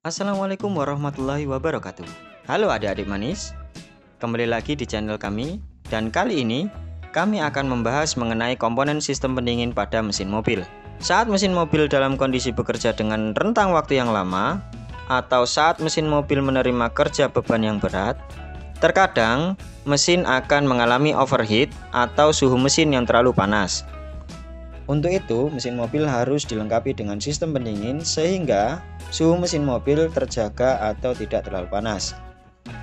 Assalamualaikum warahmatullahi wabarakatuh. Halo adik-adik manis, kembali lagi di channel kami. Dan kali ini kami akan membahas mengenai komponen sistem pendingin pada mesin mobil. Saat mesin mobil dalam kondisi bekerja dengan rentang waktu yang lama, atau saat mesin mobil menerima kerja beban yang berat, terkadang mesin akan mengalami overheat atau suhu mesin yang terlalu panas. Untuk itu, mesin mobil harus dilengkapi dengan sistem pendingin sehingga suhu mesin mobil terjaga atau tidak terlalu panas.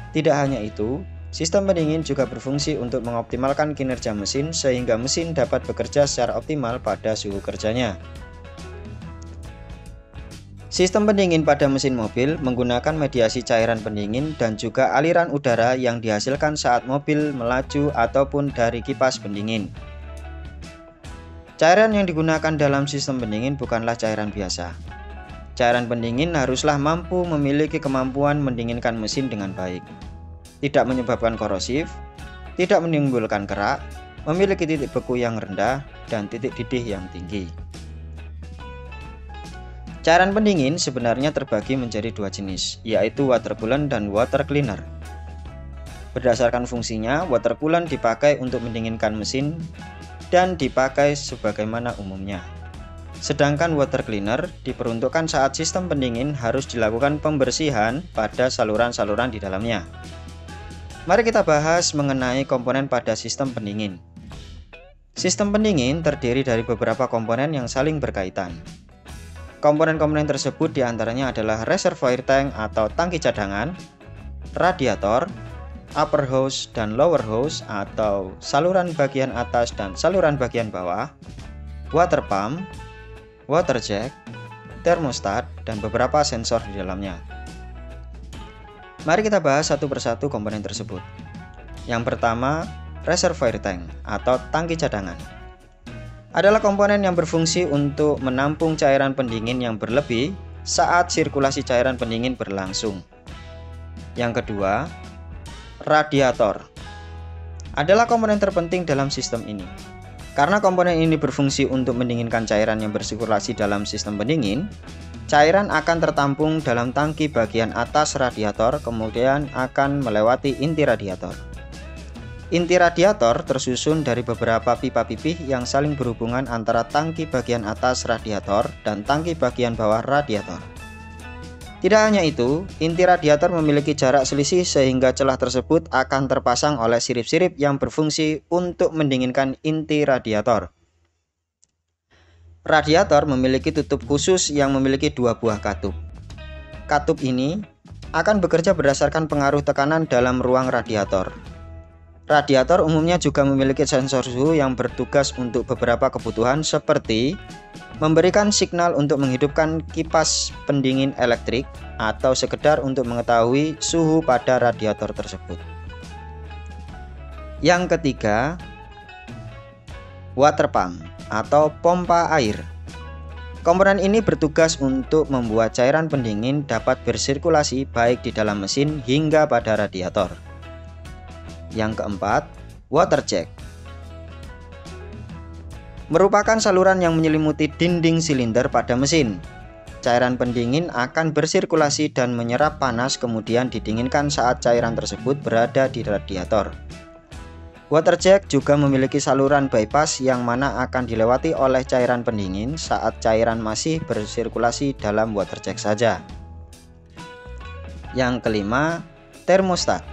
Tidak hanya itu, sistem pendingin juga berfungsi untuk mengoptimalkan kinerja mesin sehingga mesin dapat bekerja secara optimal pada suhu kerjanya. Sistem pendingin pada mesin mobil menggunakan mediasi cairan pendingin dan juga aliran udara yang dihasilkan saat mobil melaju ataupun dari kipas pendingin. Cairan yang digunakan dalam sistem pendingin bukanlah cairan biasa. Cairan pendingin haruslah mampu memiliki kemampuan mendinginkan mesin dengan baik, tidak menyebabkan korosif, tidak menimbulkan kerak, memiliki titik beku yang rendah, dan titik didih yang tinggi. Cairan pendingin sebenarnya terbagi menjadi dua jenis, yaitu water coolant dan water cleaner. Berdasarkan fungsinya, water coolant dipakai untuk mendinginkan mesin dan dipakai sebagaimana umumnya. Sedangkan water cleaner diperuntukkan saat sistem pendingin harus dilakukan pembersihan pada saluran-saluran di dalamnya. Mari kita bahas mengenai komponen pada sistem pendingin. Sistem pendingin terdiri dari beberapa komponen yang saling berkaitan. Komponen-komponen tersebut diantaranya adalah reservoir tank atau tangki cadangan, radiator, upper hose dan lower hose atau saluran bagian atas dan saluran bagian bawah, water pump, water jet, termostat, dan beberapa sensor di dalamnya. Mari kita bahas satu persatu komponen tersebut. Yang pertama, reservoir tank atau tangki cadangan adalah komponen yang berfungsi untuk menampung cairan pendingin yang berlebih saat sirkulasi cairan pendingin berlangsung. Yang kedua, radiator adalah komponen terpenting dalam sistem ini. Karena komponen ini berfungsi untuk mendinginkan cairan yang bersirkulasi dalam sistem pendingin, cairan akan tertampung dalam tangki bagian atas radiator kemudian akan melewati inti radiator. Inti radiator tersusun dari beberapa pipa pipih yang saling berhubungan antara tangki bagian atas radiator dan tangki bagian bawah radiator. Tidak hanya itu, inti radiator memiliki jarak selisih sehingga celah tersebut akan terpasang oleh sirip-sirip yang berfungsi untuk mendinginkan inti radiator. Radiator memiliki tutup khusus yang memiliki dua buah katup. Katup ini akan bekerja berdasarkan pengaruh tekanan dalam ruang radiator. Radiator umumnya juga memiliki sensor suhu yang bertugas untuk beberapa kebutuhan seperti memberikan signal untuk menghidupkan kipas pendingin elektrik atau sekedar untuk mengetahui suhu pada radiator tersebut. Yang ketiga, water pump atau pompa air. Komponen ini bertugas untuk membuat cairan pendingin dapat bersirkulasi baik di dalam mesin hingga pada radiator. Yang keempat, water jet merupakan saluran yang menyelimuti dinding silinder pada mesin. Cairan pendingin akan bersirkulasi dan menyerap panas kemudian didinginkan saat cairan tersebut berada di radiator. Water jet juga memiliki saluran bypass yang mana akan dilewati oleh cairan pendingin saat cairan masih bersirkulasi dalam water jet saja. Yang kelima, termostat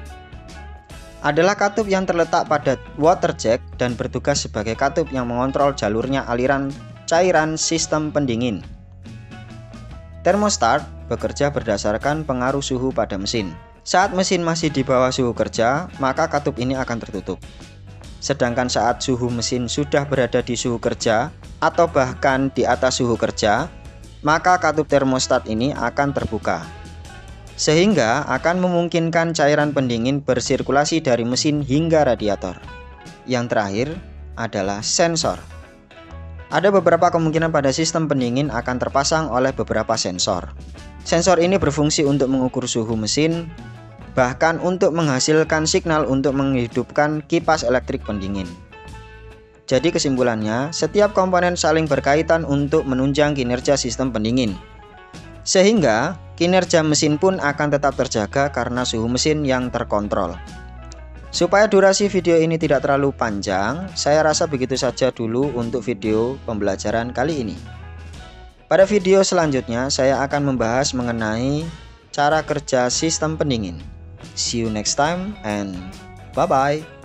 adalah katup yang terletak pada water jet dan bertugas sebagai katup yang mengontrol jalurnya aliran cairan sistem pendingin. Termostat bekerja berdasarkan pengaruh suhu pada mesin. Saat mesin masih di bawah suhu kerja, maka katup ini akan tertutup. Sedangkan saat suhu mesin sudah berada di suhu kerja atau bahkan di atas suhu kerja, maka katup termostat ini akan terbuka, sehingga akan memungkinkan cairan pendingin bersirkulasi dari mesin hingga radiator. Yang terakhir adalah sensor. Ada beberapa kemungkinan pada sistem pendingin akan terpasang oleh beberapa sensor. Sensor ini berfungsi untuk mengukur suhu mesin, bahkan untuk menghasilkan signal untuk menghidupkan kipas elektrik pendingin. Jadi kesimpulannya, setiap komponen saling berkaitan untuk menunjang kinerja sistem pendingin. Sehingga kinerja mesin pun akan tetap terjaga karena suhu mesin yang terkontrol. Supaya durasi video ini tidak terlalu panjang, saya rasa begitu saja dulu untuk video pembelajaran kali ini. Pada video selanjutnya, saya akan membahas mengenai cara kerja sistem pendingin. See you next time and bye-bye.